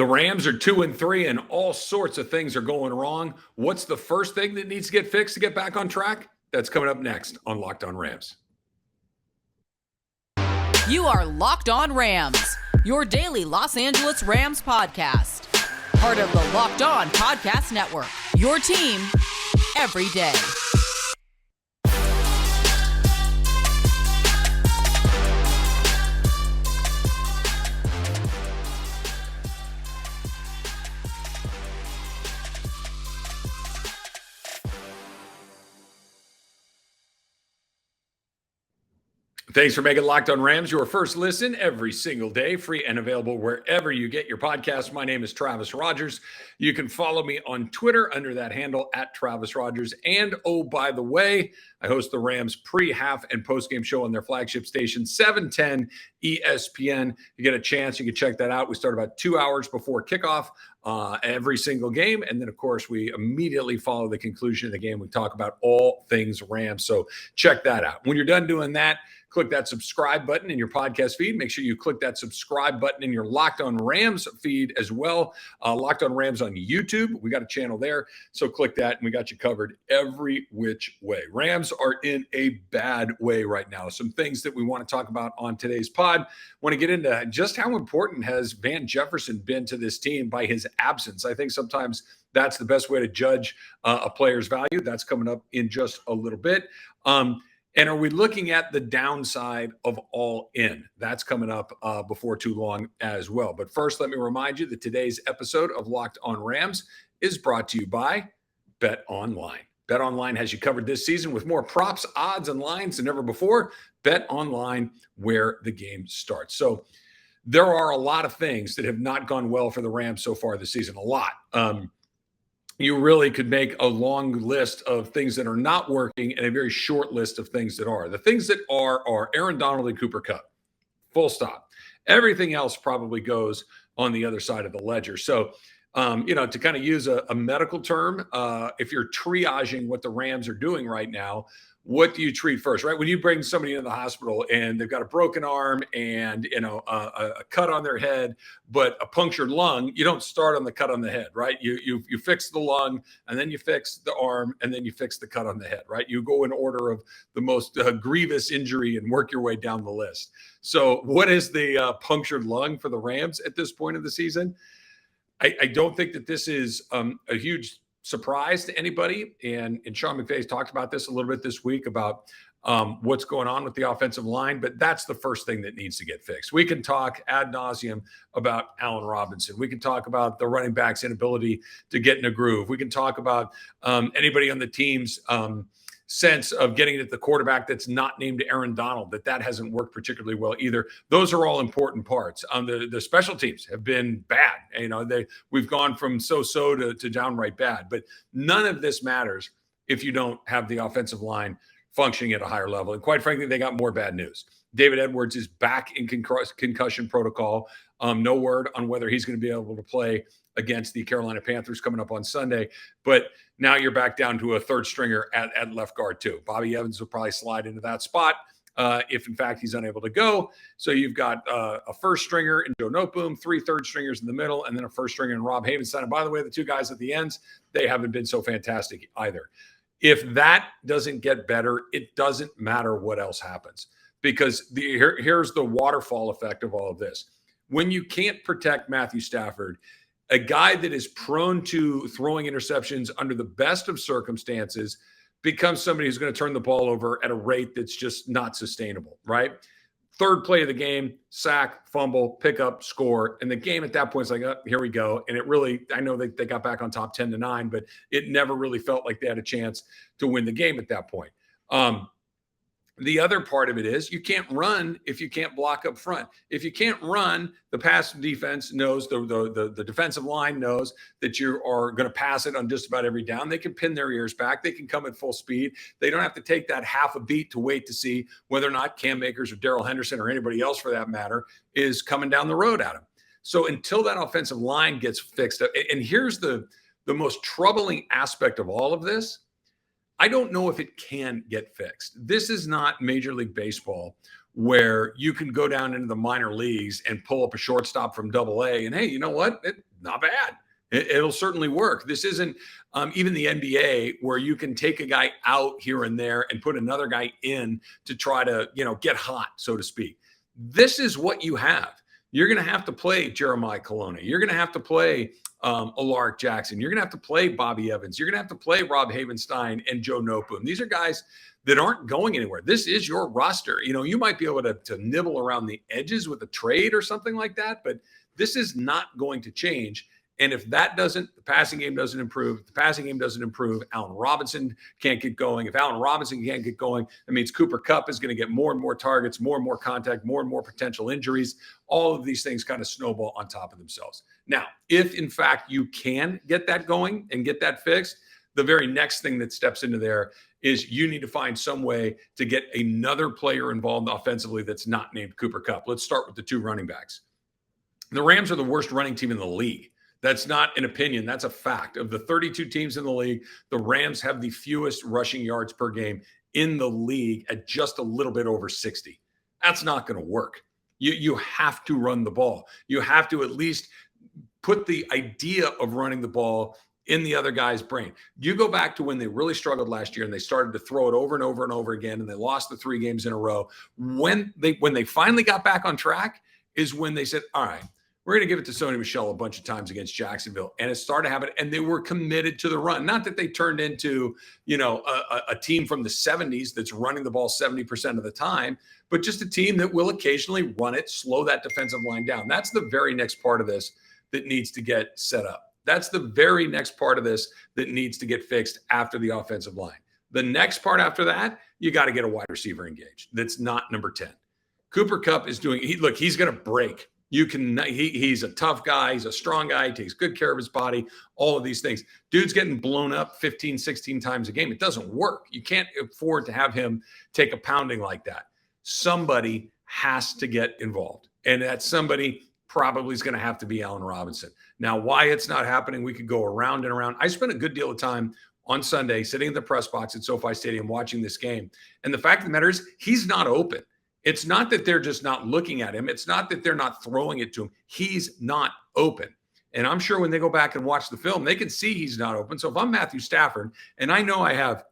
The Rams are 2-3 and all sorts of things are going wrong. What's the first thing that needs to get fixed to get back on track? That's coming up next on Locked On Rams. You are Locked On Rams, your daily Los Angeles Rams podcast. Part of the Locked On Podcast Network, your team every day. Thanks for making Locked On Rams your first listen every single day, free and available wherever you get your podcasts. My name is Travis Rogers. You can follow me on Twitter under that handle at Travis Rogers. And oh, by the way, I host the Rams pre-half and post-game show on their flagship station, 710 ESPN. You get a chance, you can check that out. We start about 2 hours before kickoff every single game. And then, of course, we immediately follow the conclusion of the game. We talk about all things Rams. So check that out. When you're done doing that, click that subscribe button in your podcast feed. Make sure you click that subscribe button in your Locked On Rams feed as well. Locked On Rams on YouTube. We got a channel there. So click that and we got you covered every which way. Rams are in a bad way right now. Some things that we want to talk about on today's pod. Want to get into just how important has Van Jefferson been to this team by his absence. I think sometimes that's the best way to judge a player's value. That's coming up in just a little bit. And are we looking at the downside of all in? That's coming up before too long as well. But first, let me remind you that today's episode of Locked On Rams is brought to you by BetOnline. BetOnline has you covered this season with more props, odds, and lines than ever before. BetOnline, where the game starts. So there are a lot of things that have not gone well for the Rams so far this season. A lot. You really could make a long list of things that are not working and a very short list of things that are. The things that are Aaron Donald and Cooper Kupp. Full stop. Everything else probably goes on the other side of the ledger. So, to kind of use a medical term, if you're triaging what the Rams are doing right now, what do you treat first, right? When you bring somebody into the hospital and they've got a broken arm and, a cut on their head, but a punctured lung, you don't start on the cut on the head, right? You fix the lung and then you fix the arm and then you fix the cut on the head, right? You go in order of the most grievous injury and work your way down the list. So what is the punctured lung for the Rams at this point of the season? I don't think that this is a huge surprise to anybody. And Sean McVay has talked about this a little bit this week about what's going on with the offensive line, but that's the first thing that needs to get fixed. We can talk ad nauseum about Allen Robinson. We can talk about the running back's inability to get in a groove. We can talk about anybody on the team's sense of getting at the quarterback that's not named Aaron Donald, that hasn't worked particularly well either. Those are all important parts. The special teams have been bad. We've gone from so-so to downright bad, but none of this matters if you don't have the offensive line functioning at a higher level. And quite frankly, they got more bad news. David Edwards is back in concussion protocol. No word on whether he's going to be able to play against the Carolina Panthers coming up on Sunday. But now you're back down to a third stringer at left guard too. Bobby Evans will probably slide into that spot if, in fact, he's unable to go. So you've got a first stringer in Joe Noteboom, 3 third stringers in the middle, and then a first stringer in Rob Havenstein. And by the way, the 2 guys at the ends, they haven't been so fantastic either. If that doesn't get better, it doesn't matter what else happens. Because here's the waterfall effect of all of this. When you can't protect Matthew Stafford, a guy that is prone to throwing interceptions under the best of circumstances becomes somebody who's going to turn the ball over at a rate that's just not sustainable, right? Third play of the game, sack, fumble, pick up, score. And the game at that point is like, oh, here we go. And it really, I know they got back on top 10-9, but it never really felt like they had a chance to win the game at that point. The other part of it is you can't run if you can't block up front. If you can't run, the pass defense knows, the defensive line knows that you are going to pass it on just about every down. They can pin their ears back. They can come at full speed. They don't have to take that half a beat to wait to see whether or not Cam Akers or Darrell Henderson or anybody else for that matter is coming down the road at them. So until that offensive line gets fixed up, and here's the most troubling aspect of all of this, I don't know if it can get fixed. This is not Major League Baseball where you can go down into the minor leagues and pull up a shortstop from AA. And hey, you know what? Not bad. It'll certainly work. This isn't even the NBA where you can take a guy out here and there and put another guy in to try to, get hot, so to speak. This is what you have. You're going to have to play Jeremiah Colonna. You're going to have to play Alaric Jackson. You're going to have to play Bobby Evans. You're going to have to play Rob Havenstein and Joe Noteboom. These are guys that aren't going anywhere. This is your roster. You might be able to nibble around the edges with a trade or something like that, but this is not going to change. And if the passing game doesn't improve, Allen Robinson can't get going. If Allen Robinson can't get going, that means Cooper Kupp is going to get more and more targets, more and more contact, more and more potential injuries. All of these things kind of snowball on top of themselves. Now, if in fact you can get that going and get that fixed, the very next thing that steps into there is you need to find some way to get another player involved offensively that's not named Cooper Kupp. Let's start with the two running backs. The Rams are the worst running team in the league. That's not an opinion. That's a fact. Of the 32 teams in the league, the Rams have the fewest rushing yards per game in the league at just a little bit over 60. That's not going to work. You have to run the ball. You have to at least put the idea of running the ball in the other guy's brain. You go back to when they really struggled last year and they started to throw it over and over and over again, and they lost the 3 games in a row. When they finally got back on track is when they said, all right, we're going to give it to Sony Michel a bunch of times against Jacksonville. And it started to happen. And they were committed to the run. Not that they turned into, a team from the 70s that's running the ball 70% of the time, but just a team that will occasionally run it, slow that defensive line down. That's the very next part of this that needs to get set up. That's the very next part of this that needs to get fixed after the offensive line. The next part after that, you got to get a wide receiver engaged. That's not number 10. Cooper Kupp is he's going to break. He's a tough guy. He's a strong guy. He takes good care of his body, all of these things. Dude's getting blown up 15, 16 times a game. It doesn't work. You can't afford to have him take a pounding like that. Somebody has to get involved. And that somebody probably is going to have to be Allen Robinson. Now, why it's not happening, we could go around and around. I spent a good deal of time on Sunday sitting in the press box at SoFi Stadium watching this game. And the fact of the matter is he's not open. It's not that they're just not looking at him. It's not that they're not throwing it to him. He's not open. And I'm sure when they go back and watch the film, they can see he's not open. So if I'm Matthew Stafford and I know I have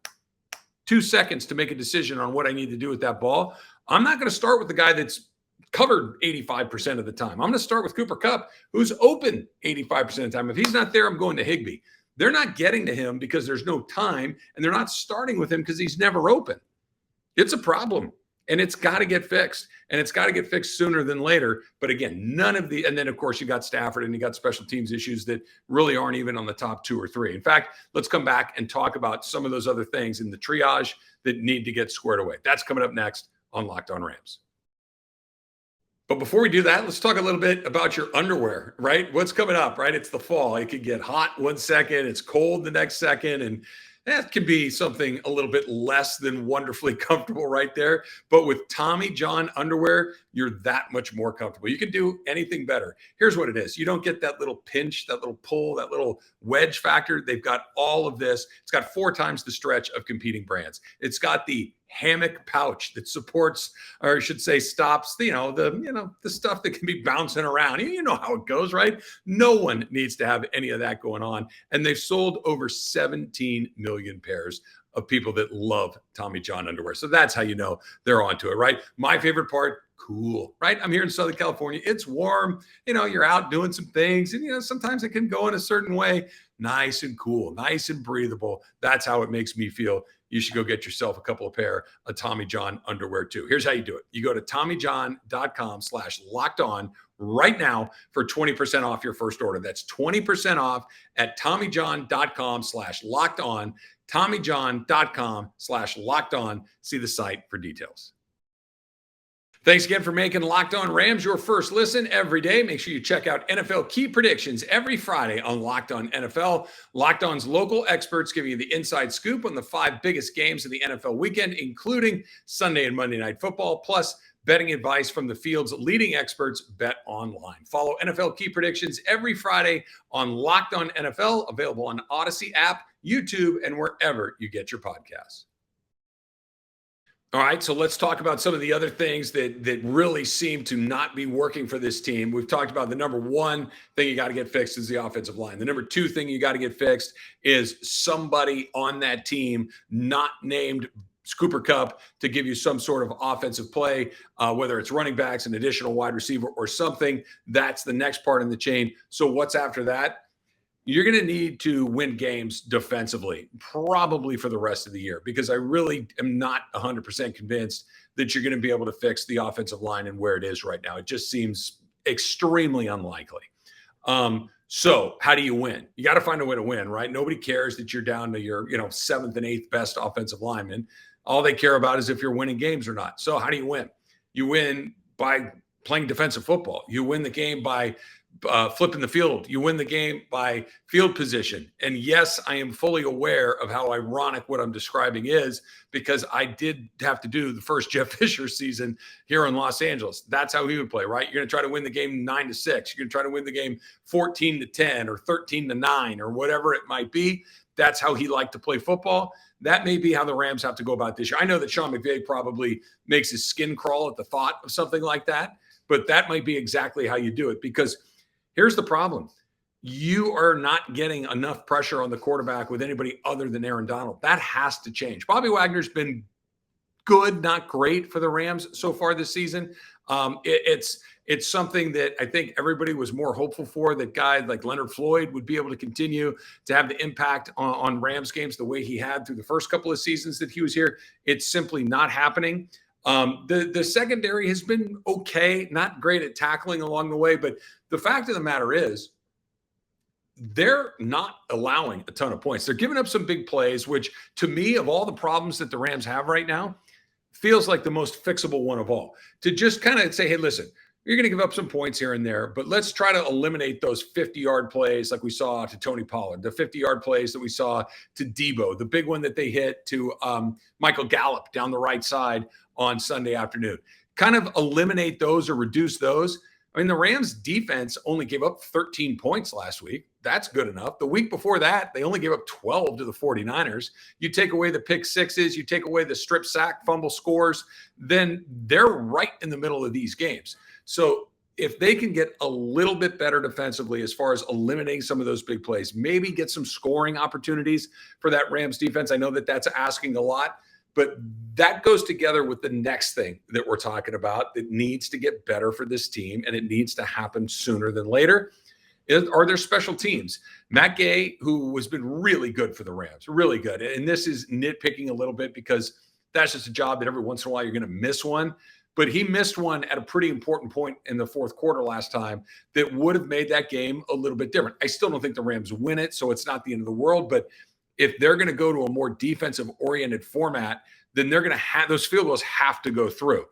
2 seconds to make a decision on what I need to do with that ball, I'm not going to start with the guy that's covered 85% of the time. I'm going to start with Cooper Kupp, who's open 85% of the time. If he's not there, I'm going to Higbee. They're not getting to him because there's no time, and they're not starting with him because he's never open. It's a problem. And it's got to get fixed. And it's got to get fixed sooner than later. But again, and then of course you got Stafford and you got special teams issues that really aren't even on the top 2 or 3. In fact, let's come back and talk about some of those other things in the triage that need to get squared away. That's coming up next on Locked On Rams. But before we do that, let's talk a little bit about your underwear, right? What's coming up, right? It's the fall. It could get hot 1 second. It's cold the next second. And that can be something a little bit less than wonderfully comfortable right there. But with Tommy John underwear, you're that much more comfortable. You can do anything better. Here's what it is. You don't get that little pinch, that little pull, that little wedge factor. They've got all of this. It's got 4 times the stretch of competing brands. It's got the hammock pouch that supports, or I should say stops, the stuff that can be bouncing around. You know how it goes, right? No one needs to have any of that going on. And they've sold over 17 million pairs of people that love Tommy John underwear. So that's how you know they're onto it, right? My favorite part, cool, right? I'm here in Southern California. It's warm. You're out doing some things, and sometimes it can go in a certain way. Nice and cool, nice and breathable. That's how it makes me feel. You should go get yourself a couple of pair of Tommy John underwear too. Here's how you do it. You go to TommyJohn.com/lockedon right now for 20% off your first order. That's 20% off at TommyJohn.com/lockedon. TommyJohn.com/lockedon. See the site for details. Thanks again for making Locked On Rams your first listen every day. Make sure you check out NFL Key Predictions every Friday on Locked On NFL. Locked On's local experts giving you the inside scoop on the 5 biggest games of the NFL weekend, including Sunday and Monday Night Football, plus betting advice from the field's leading experts, BetOnline. Follow NFL Key Predictions every Friday on Locked On NFL, available on Odyssey app, YouTube, and wherever you get your podcasts. All right, so let's talk about some of the other things that really seem to not be working for this team. We've talked about the number one thing you got to get fixed is the offensive line. The number two thing you got to get fixed is somebody on that team not named Cooper Kupp to give you some sort of offensive play, whether it's running backs, an additional wide receiver, or something. That's the next part in the chain. So what's after that? You're going to need to win games defensively, probably for the rest of the year, because I really am not 100% convinced that you're going to be able to fix the offensive line and where it is right now. It just seems extremely unlikely. So how do you win? You got to find a way to win, right? Nobody cares that you're down to your, seventh and eighth best offensive lineman. All they care about is if you're winning games or not. So how do you win? You win by playing defensive football. You win the game by flipping the field. You win the game by field position. And yes, I am fully aware of how ironic what I'm describing is, because I did have to do the first Jeff Fisher season here in Los Angeles. That's how he would play, right? You're going to try to win the game 9-6. You're going to try to win the game 14-10 or 13-9 or whatever it might be. That's how he liked to play football. That may be how the Rams have to go about this year. I know that Sean McVay probably makes his skin crawl at the thought of something like that, but that might be exactly how you do it, because here's the problem. You are not getting enough pressure on the quarterback with anybody other than Aaron Donald. That has to change. Bobby Wagner's been good, not great for the Rams so far this season. It's something that I think everybody was more hopeful for, that guy like Leonard Floyd would be able to continue to have the impact on Rams games the way he had through the first couple of seasons that he was here. It's simply not happening. The secondary has been okay, not great at tackling along the way, but the fact of the matter is they're not allowing a ton of points. They're giving up some big plays, which to me, of all the problems that the Rams have right now, feels like the most fixable one of all. To just kind of say, hey, listen, you're going to give up some points here and there, but let's try to eliminate those 50-yard plays like we saw to Tony Pollard, the 50-yard plays that we saw to Debo, the big one that they hit to Michael Gallup down the right side on Sunday afternoon. Kind of eliminate those or reduce those. I mean, the Rams defense only gave up 13 points last week. That's good enough. The week before that, they only gave up 12 to the 49ers. You take away the pick sixes, you take away the strip sack, fumble scores, then they're right in the middle of these games. So if they can get a little bit better defensively as far as eliminating some of those big plays, maybe get some scoring opportunities for that Rams defense. I know that that's asking a lot, but that goes together with the next thing that we're talking about that needs to get better for this team, and it needs to happen sooner than later. Are there special teams? Matt Gay, who has been really good for the Rams, really good. And this is nitpicking a little bit because that's just a job that every once in a while you're going to miss one. But he missed one at a pretty important point in the fourth quarter last time that would have made that game a little bit different. I still don't think the Rams win it, so it's not the end of the world. But if they're going to go to a more defensive-oriented format, then they're going to have those field goals have to go through.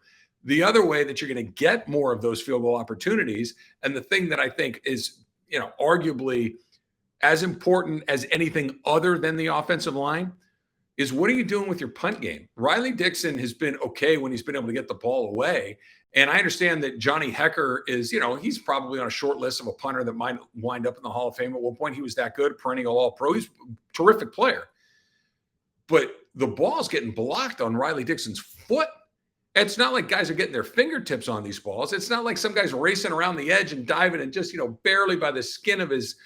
The other way that you're going to get more of those field goal opportunities, and the thing that I think is, arguably as important as anything other than the offensive line, is what are you doing with your punt game? Riley Dixon has been okay when he's been able to get the ball away. And I understand that Johnny Hecker is, he's probably on a short list of a punter that might wind up in the Hall of Fame. At one point, he was that good, perennial All-Pro. He's a terrific player. But the ball's getting blocked on Riley Dixon's foot. It's not like guys are getting their fingertips on these balls. It's not like some guy's racing around the edge and diving and just, barely by the skin of his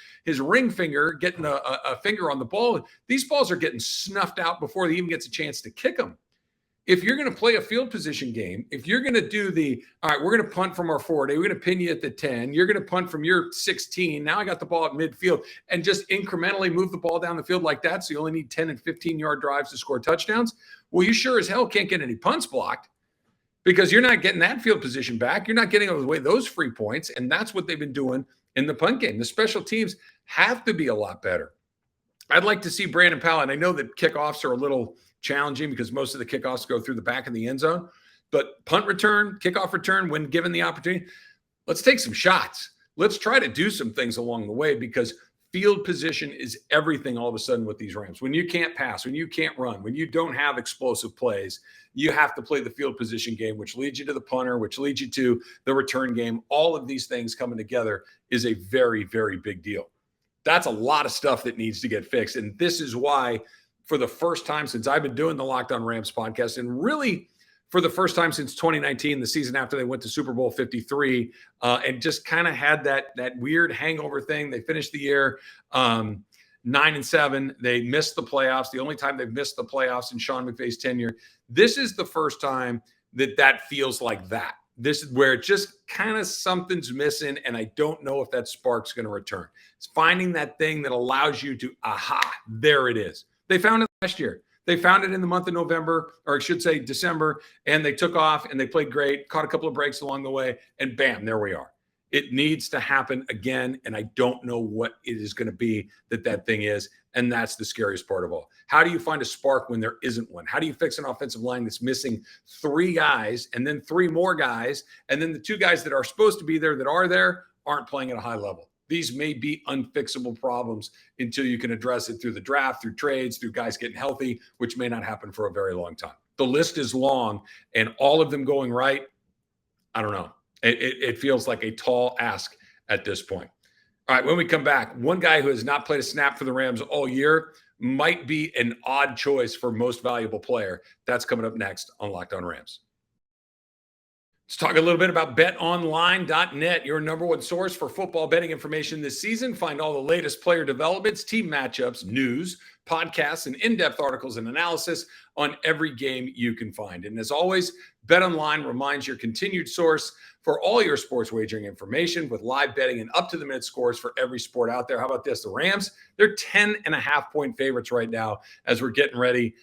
ring finger, getting a finger on the ball. These balls are getting snuffed out before he even gets a chance to kick them. If you're going to play a field position game, if you're going to do all right, we're going to punt from our 40, we're going to pin you at the 10, you're going to punt from your 16, now I got the ball at midfield, and just incrementally move the ball down the field like that, so you only need 10 and 15-yard drives to score touchdowns, well, you sure as hell can't get any punts blocked, because you're not getting that field position back. You're not getting away those free points, and that's what they've been doing in the punt game. The special teams have to be a lot better. I'd like to see Brandon Powell, and I know that kickoffs are a little challenging because most of the kickoffs go through the back of the end zone, but punt return, kickoff return, when given the opportunity, let's take some shots. Let's try to do some things along the way, because field position is everything all of a sudden with these Rams. When you can't pass, when you can't run, when you don't have explosive plays, you have to play the field position game, which leads you to the punter, which leads you to the return game. All of these things coming together is a very, very big deal. That's a lot of stuff that needs to get fixed. And this is why, for the first time since I've been doing the Locked On Rams podcast, and really for the first time since 2019, the season after they went to Super Bowl 53, and just kind of had that weird hangover thing. They finished the year 9-7. They missed the playoffs. The only time they've missed the playoffs in Sean McVay's tenure. This is the first time that feels like that. This is where just kind of something's missing, and I don't know if that spark's going to return. It's finding that thing that allows you to, there it is. They found it last year. They found it in the month of November, or I should say December, and they took off and they played great, caught a couple of breaks along the way, and bam, there we are. It needs to happen again, and I don't know what it is going to be that thing is, and that's the scariest part of all. How do you find a spark when there isn't one? How do you fix an offensive line that's missing 3 guys and then 3 more guys, and then the 2 guys that are supposed to be there that are there aren't playing at a high level? These may be unfixable problems until you can address it through the draft, through trades, through guys getting healthy, which may not happen for a very long time. The list is long, and all of them going right, I don't know. It feels like a tall ask at this point. All right, when we come back, one guy who has not played a snap for the Rams all year might be an odd choice for most valuable player. That's coming up next on Locked On Rams. Let's talk a little bit about BetOnline.net, your number one source for football betting information this season. Find all the latest player developments, team matchups, news, podcasts, and in-depth articles and analysis on every game you can find. And as always, BetOnline remains your continued source for all your sports wagering information with live betting and up-to-the-minute scores for every sport out there. How about this? The Rams, they're 10.5-point favorites right now as we're getting ready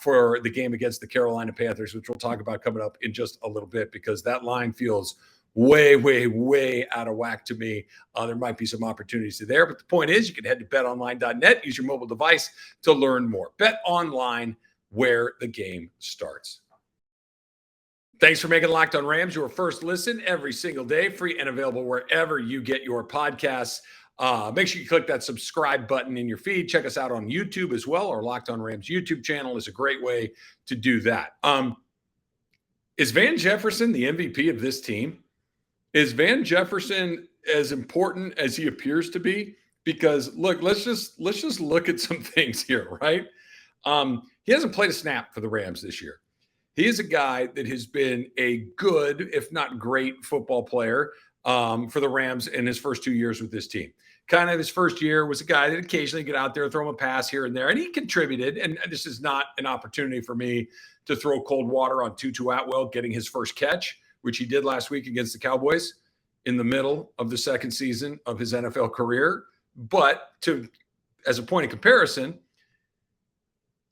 for the game against the Carolina Panthers, which we'll talk about coming up in just a little bit because that line feels way, way, way out of whack to me. There might be some opportunities there, but the point is you can head to betonline.net, use your mobile device to learn more. Bet online, where the game starts. Thanks for making Locked On Rams your first listen every single day, free and available wherever you get your podcasts. Make sure you click that subscribe button in your feed. Check us out on YouTube as well. Our Locked On Rams YouTube channel is a great way to do that. Is Van Jefferson the MVP of this team? Is Van Jefferson as important as he appears to be? Because look, let's just look at some things here, right? He hasn't played a snap for the Rams this year. He is a guy that has been a good, if not great, football player for the Rams in his first 2 years with this team. Kind of his first year was a guy that occasionally get out there, throw him a pass here and there, and he contributed. And this is not an opportunity for me to throw cold water on Tutu Atwell getting his first catch, which he did last week against the Cowboys in the middle of the second season of his NFL career. But as a point of comparison,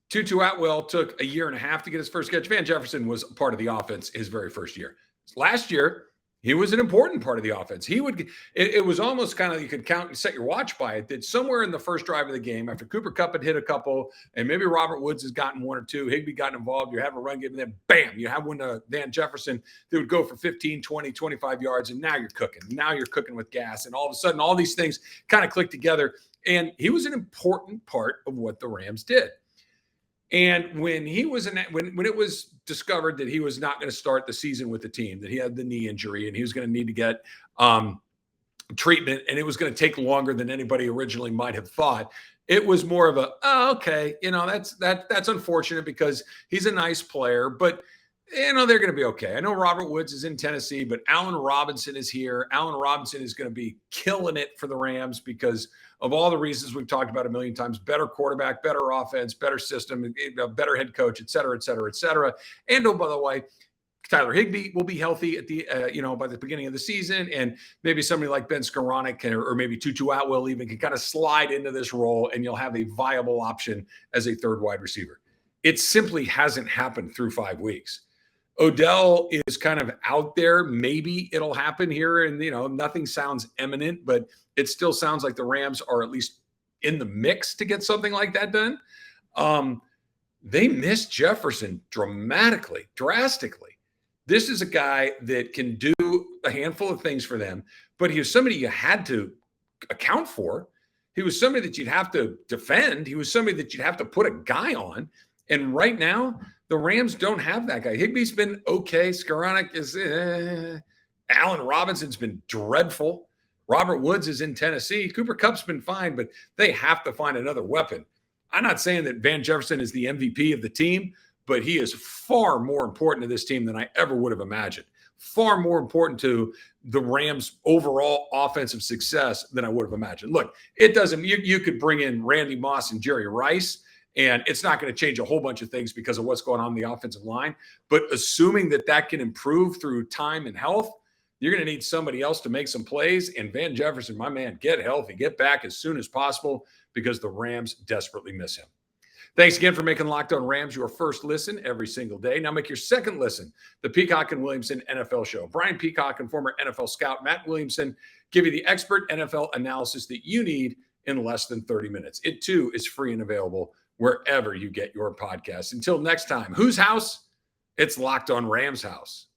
Tutu Atwell took a year and a half to get his first catch. Van Jefferson was part of the offense his very first year. Last year, he was an important part of the offense. It was almost kind of, you could count and set your watch by it, that somewhere in the first drive of the game, after Cooper Kupp had hit a couple, and maybe Robert Woods has gotten 1 or 2, Higbee gotten involved, you have a run game, and then bam, you have one to Van Jefferson that would go for 15, 20, 25 yards, and now you're cooking. Now you're cooking with gas, and all of a sudden, all these things kind of click together, and he was an important part of what the Rams did. And when it was discovered that he was not going to start the season with the team, that he had the knee injury and he was going to need to get treatment, and it was going to take longer than anybody originally might have thought, it was more of okay, that's unfortunate because he's a nice player, but they're going to be okay. I know Robert Woods is in Tennessee, but Allen Robinson is here. Allen Robinson is going to be killing it for the Rams because of all the reasons we've talked about a million times: better quarterback, better offense, better system, better head coach, et cetera, et cetera, et cetera. And by the way, Tyler Higbee will be healthy at the by the beginning of the season, and maybe somebody like Ben Skoranek or maybe Tutu Atwell even can kind of slide into this role, and you'll have a viable option as a third wide receiver. It simply hasn't happened through 5 weeks. Odell is kind of out there. Maybe it'll happen here, and nothing sounds imminent, but it still sounds like the Rams are at least in the mix to get something like that done. They missed Jefferson drastically. This is a guy that can do a handful of things for them, but he was somebody you had to account for. He was somebody that you'd have to defend. He was somebody that you'd have to put a guy on. And right now, the Rams don't have that guy. Higbee's been okay. Skoranek is Allen Robinson's been dreadful. Robert Woods is in Tennessee. Cooper Kupp's been fine, but they have to find another weapon. I'm not saying that Van Jefferson is the MVP of the team, but he is far more important to this team than I ever would have imagined. Far more important to the Rams' overall offensive success than I would have imagined. Look, it doesn't, you could bring in Randy Moss and Jerry Rice, and it's not going to change a whole bunch of things because of what's going on in the offensive line. But assuming that can improve through time and health, you're going to need somebody else to make some plays. And Van Jefferson, my man, get healthy, get back as soon as possible because the Rams desperately miss him. Thanks again for making Locked On Rams your first listen every single day. Now make your second listen the Peacock and Williamson NFL Show. Brian Peacock and former NFL scout Matt Williamson give you the expert NFL analysis that you need in less than 30 minutes. It, too, is free and available wherever you get your podcasts. Until next time, whose house? It's Locked On Rams house.